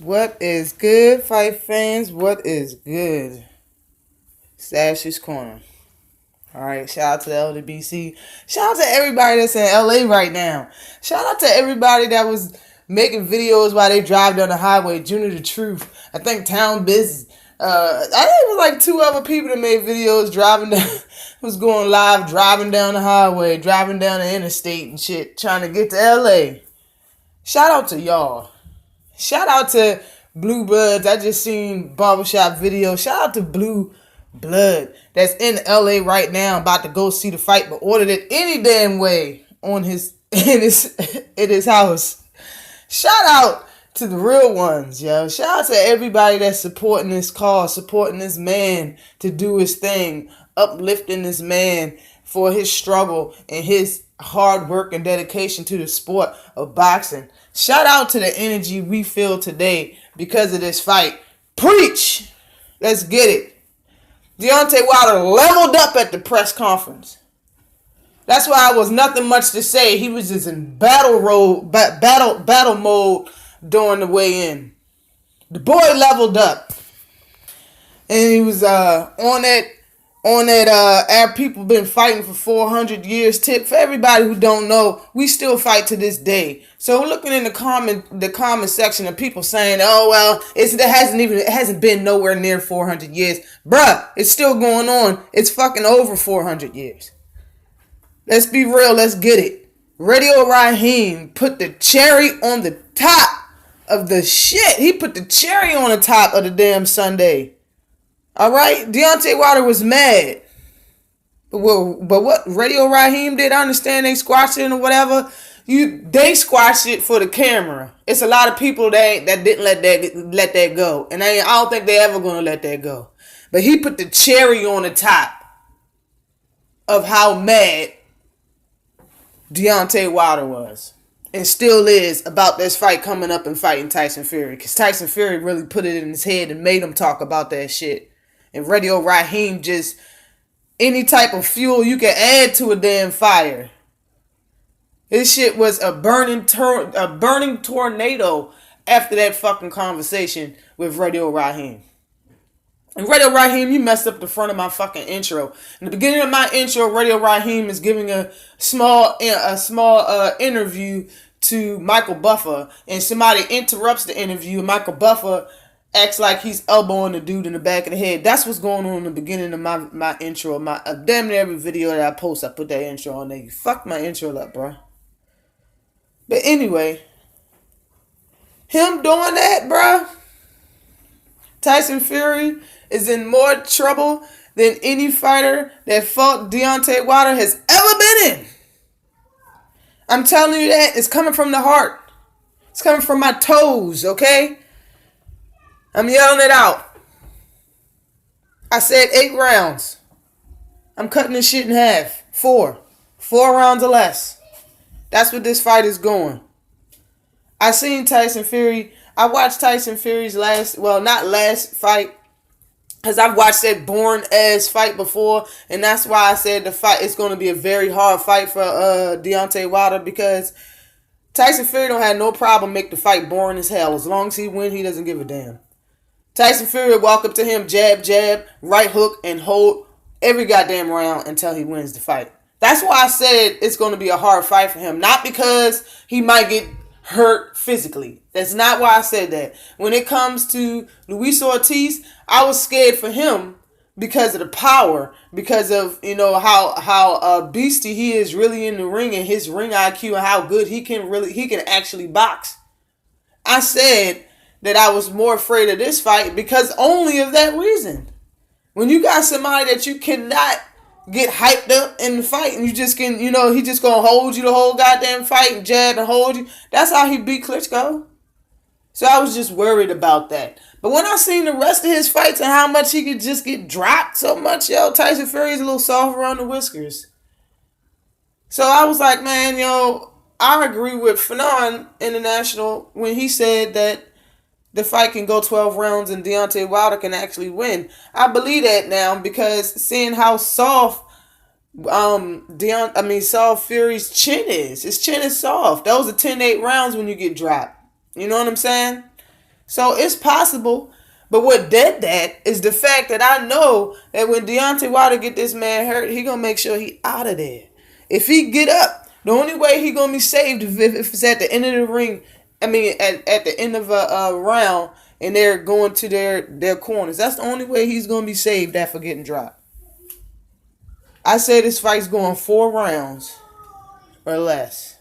What is good, fight fans? What is good? Stash's Corner. Alright, shout out to the LDBC. Shout out to everybody that's in LA right now. Shout out to everybody that was making videos while they drive down the highway. Junior the Truth. I think Town Busy. I think it was like two other people that made videos driving down, was going live, driving down the highway, driving down the interstate and shit, trying to get to LA. Shout out to y'all. Shout out to Blue Bloods. I just seen barbershop video. Shout out to Blue Blood that's in LA right now, about to go see the fight, but ordered it any damn way on his in his house. Shout out to the real ones, yo. Shout out to everybody that's supporting this cause, supporting this man to do his thing, uplifting this man for his struggle and his hard work and dedication to the sport of boxing. Shout out to the energy we feel today because of this fight. Preach! Let's get it. Deontay Wilder leveled up at the press conference. That's why it was nothing much to say. He was just in battle mode during the weigh-in. The boy leveled up. And he was on that our people been fighting for 400 years tip. For everybody who don't know, we still fight to this day. So looking in the comment section of people saying, oh well, it hasn't been nowhere near 400 years. Bruh, it's still going on. It's fucking over 400 years. Let's be real, let's get it. Radio Raheem put the cherry on the top of the shit. He put the cherry on the top of the damn sundae. Alright, Deontay Wilder was mad. But what Radio Raheem did, I understand they squashed it or whatever. They squashed it for the camera. It's a lot of people that didn't let that go. And I don't think they ever gonna let that go. But he put the cherry on the top of how mad Deontay Wilder was. And still is about this fight coming up and fighting Tyson Fury. Because Tyson Fury really put it in his head and made him talk about that shit. And Radio Raheem just, any type of fuel you can add to a damn fire. This shit was a burning tornado after that fucking conversation with Radio Raheem. And Radio Raheem, you messed up the front of my fucking intro. In the beginning of my intro, Radio Raheem is giving a small interview to Michael Buffer, and somebody interrupts the interview, and Michael Buffer acts like he's elbowing the dude in the back of the head. That's what's going on in the beginning of my intro. Damn near every video that I post, I put that intro on there. You fucked my intro up, bro. But anyway, him doing that, bro. Tyson Fury is in more trouble than any fighter that fought Deontay Wilder has ever been in. I'm telling you that. It's coming from the heart. It's coming from my toes, okay? I'm yelling it out. I said 8 rounds. I'm cutting this shit in half. 4 rounds or less. That's what this fight is going. I seen Tyson Fury. I watched Tyson Fury's not last fight, because I've watched that boring-ass fight before, and that's why I said the fight is going to be a very hard fight for Deontay Wilder, because Tyson Fury don't have no problem make the fight boring as hell. As long as he win, he doesn't give a damn. Tyson Fury will walk up to him, jab, jab, right hook, and hold every goddamn round until he wins the fight. That's why I said it's going to be a hard fight for him. Not because he might get hurt physically. That's not why I said that. When it comes to Luis Ortiz, I was scared for him because of the power, because of, how beastie he is really in the ring, and his ring IQ, and how good he can actually box. I said that I was more afraid of this fight because only of that reason. When you got somebody that you cannot get hyped up in the fight, and you just can, he just gonna hold you the whole goddamn fight and jab and hold you. That's how he beat Klitschko. So I was just worried about that. But when I seen the rest of his fights and how much he could just get dropped so much, Tyson Fury is a little soft around the whiskers. So I was like, man, I agree with Fanon International when he said that the fight can go 12 rounds and Deontay Wilder can actually win. I believe that now because seeing how soft soft Fury's chin is. His chin is soft. Those are 10-8 rounds when you get dropped. You know what I'm saying? So it's possible. But what did that is the fact that I know that when Deontay Wilder get this man hurt, he gonna make sure he out of there. If he get up, the only way he gonna be saved if it's at the end of the ring. I mean, at the end of a round, and they're going to their corners. That's the only way he's gonna be saved after getting dropped. I say this fight's going 4 rounds or less.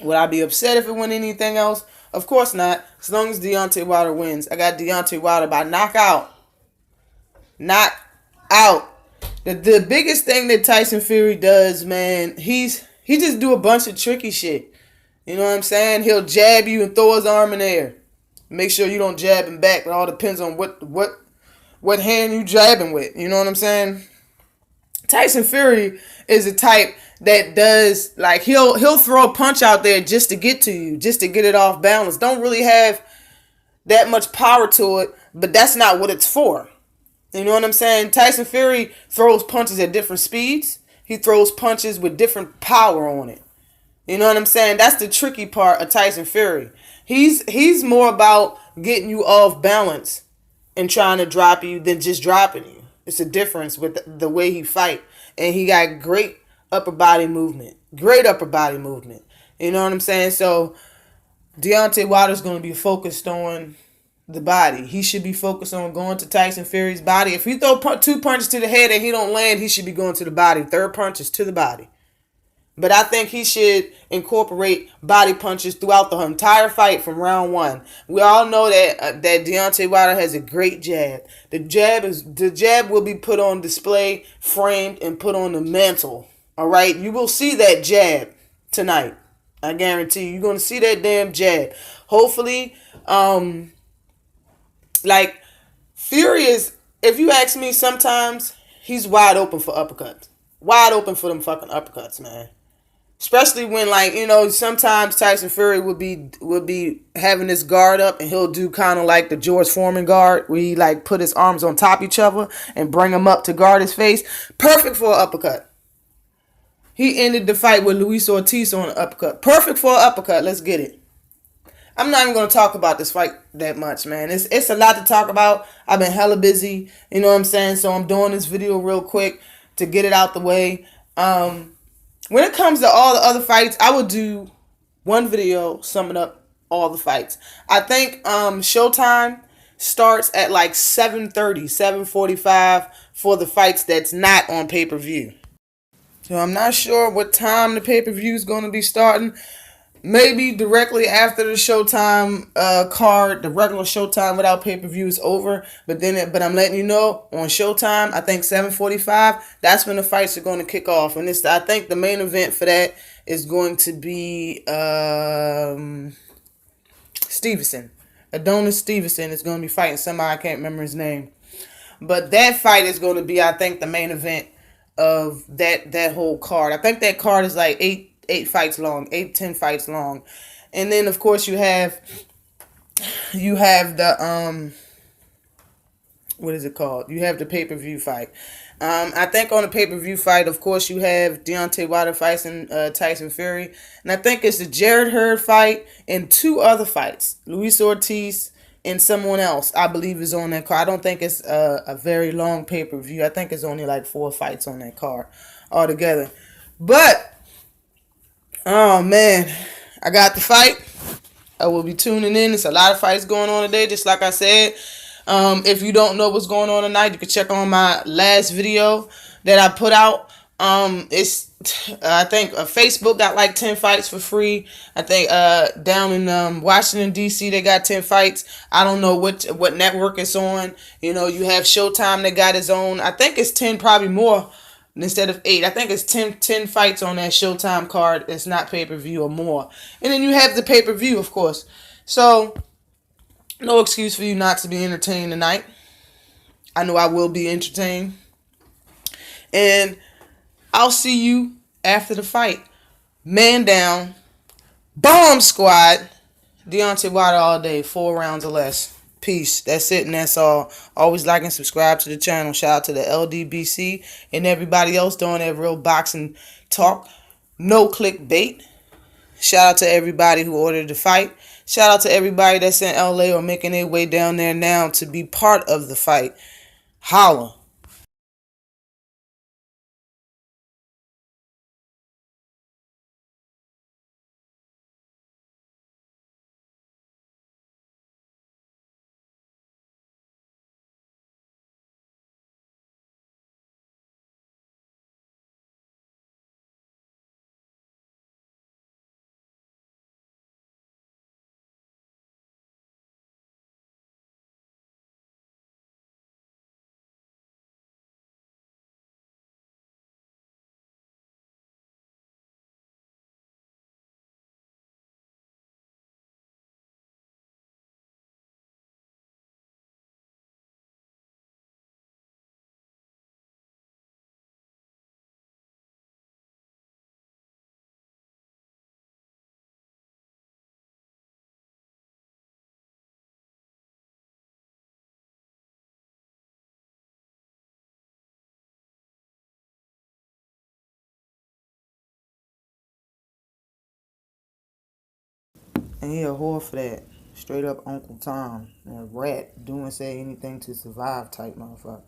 Would I be upset if it went anything else? Of course not. As long as Deontay Wilder wins. I got Deontay Wilder by knockout. Knock out. The biggest thing that Tyson Fury does, man, he just do a bunch of tricky shit. You know what I'm saying? He'll jab you and throw his arm in the air. Make sure you don't jab him back. It all depends on what hand you jabbing with. You know what I'm saying? Tyson Fury is a type that does, like, he'll throw a punch out there just to get to you, just to get it off balance. Don't really have that much power to it, but that's not what it's for. You know what I'm saying? Tyson Fury throws punches at different speeds. He throws punches with different power on it. You know what I'm saying? That's the tricky part of Tyson Fury. He's more about getting you off balance and trying to drop you than just dropping you. It's a difference with the way he fight. And he got great upper body movement. Great upper body movement. You know what I'm saying? So Deontay Wilder's going to be focused on the body. He should be focused on going to Tyson Fury's body. If he throw 2 punches to the head and he don't land, he should be going to the body. 3rd punch is to the body. But I think he should incorporate body punches throughout the entire fight from round 1. We all know that Deontay Wilder has a great jab. The jab will be put on display, framed, and put on the mantle. All right, you will see that jab tonight. I guarantee you, you're gonna see that damn jab. Hopefully, like Fury is. If you ask me, sometimes he's wide open for uppercuts. Wide open for them fucking uppercuts, man. Especially when, like, you know, sometimes Tyson Fury would be having his guard up and he'll do kind of like the George Foreman guard where he, like, put his arms on top of each other and bring him up to guard his face. Perfect for an uppercut. He ended the fight with Luis Ortiz on an uppercut. Perfect for an uppercut. Let's get it. I'm not even going to talk about this fight that much, man. It's a lot to talk about. I've been hella busy. You know what I'm saying? So I'm doing this video real quick to get it out the way. When it comes to all the other fights, I would do one video summing up all the fights. I think Showtime starts at like 7:30, 7:45 for the fights that's not on pay-per-view. So I'm not sure what time the pay-per-view is going to be starting. Maybe directly after the Showtime card, the regular Showtime without pay-per-view is over. But I'm letting you know, on Showtime, I think 7:45, that's when the fights are going to kick off. And I think the main event for that is going to be Stevenson. Adonis Stevenson is going to be fighting somebody, I can't remember his name. But that fight is going to be, I think, the main event of that whole card. I think that card is like 8 fights long, 10 fights long. And then, of course, you have the what is it called? You have the pay-per-view fight. I think on the pay-per-view fight, of course, you have Deontay Wilder fighting Tyson Fury. And I think it's the Jared Hurd fight and 2 other fights. Luis Ortiz and someone else, I believe, is on that card. I don't think it's a very long pay-per-view. I think it's only like 4 fights on that card altogether. But oh, man, I got the fight. I will be tuning in. It's a lot of fights going on today, just like I said. If you don't know what's going on tonight, you can check on my last video that I put out. I think Facebook got like 10 fights for free. I think down in Washington, D.C., they got 10 fights. I don't know what network it's on. You know, you have Showtime that got its own. I think it's 10, probably more. Instead of 8, I think it's 10 fights on that Showtime card. It's not pay-per-view or more. And then you have the pay-per-view, of course. So, no excuse for you not to be entertained tonight. I know I will be entertained. And I'll see you after the fight. Man down. Bomb squad. Deontay Wilder all day. 4 rounds or less. Peace. That's it and that's all. Always like and subscribe to the channel. Shout out to the LDBC and everybody else doing that real boxing talk. No clickbait. Shout out to everybody who ordered the fight. Shout out to everybody that's in LA or making their way down there now to be part of the fight. Holla. And he a whore for that. Straight up Uncle Tom. A rat. Doing say anything to survive type motherfucker.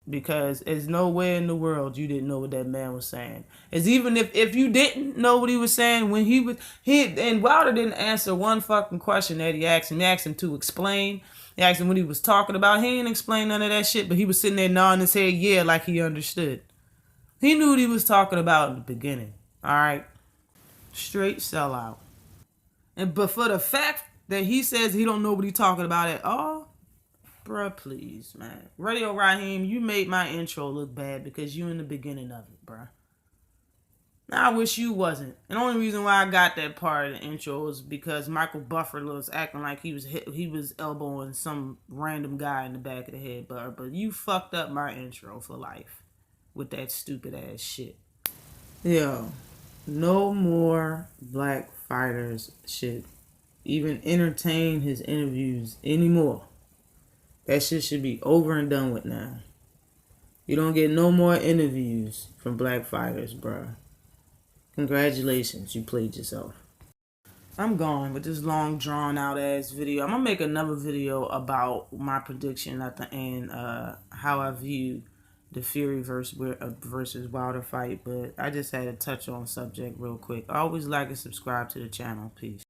Because there's nowhere in the world you didn't know what that man was saying. As even if you didn't know what he was saying when he and Wilder didn't answer one fucking question that he asked him. He asked him to explain. He asked him what he was talking about. He didn't explain none of that shit, but he was sitting there nodding his head, yeah, like he understood. He knew what he was talking about in the beginning. Alright? Straight sellout. But for the fact that he says he don't know what he's talking about at all, bruh, please, man. Radio Raheem, you made my intro look bad because you in the beginning of it, bruh. Now, I wish you wasn't. And the only reason why I got that part of the intro was because Michael Buffer was acting like he was elbowing some random guy in the back of the head, but you fucked up my intro for life with that stupid ass shit. Yo, no more black fighters shit even entertain his interviews anymore. That shit should be over and done with now. You don't get no more interviews from black fighters, bruh. Congratulations, you played yourself. I'm gone with this long drawn out ass video. I'm gonna make another video about my prediction at the end, how I view the Fury versus Wilder fight, but I just had to touch on subject real quick. Always like and subscribe to the channel. Peace.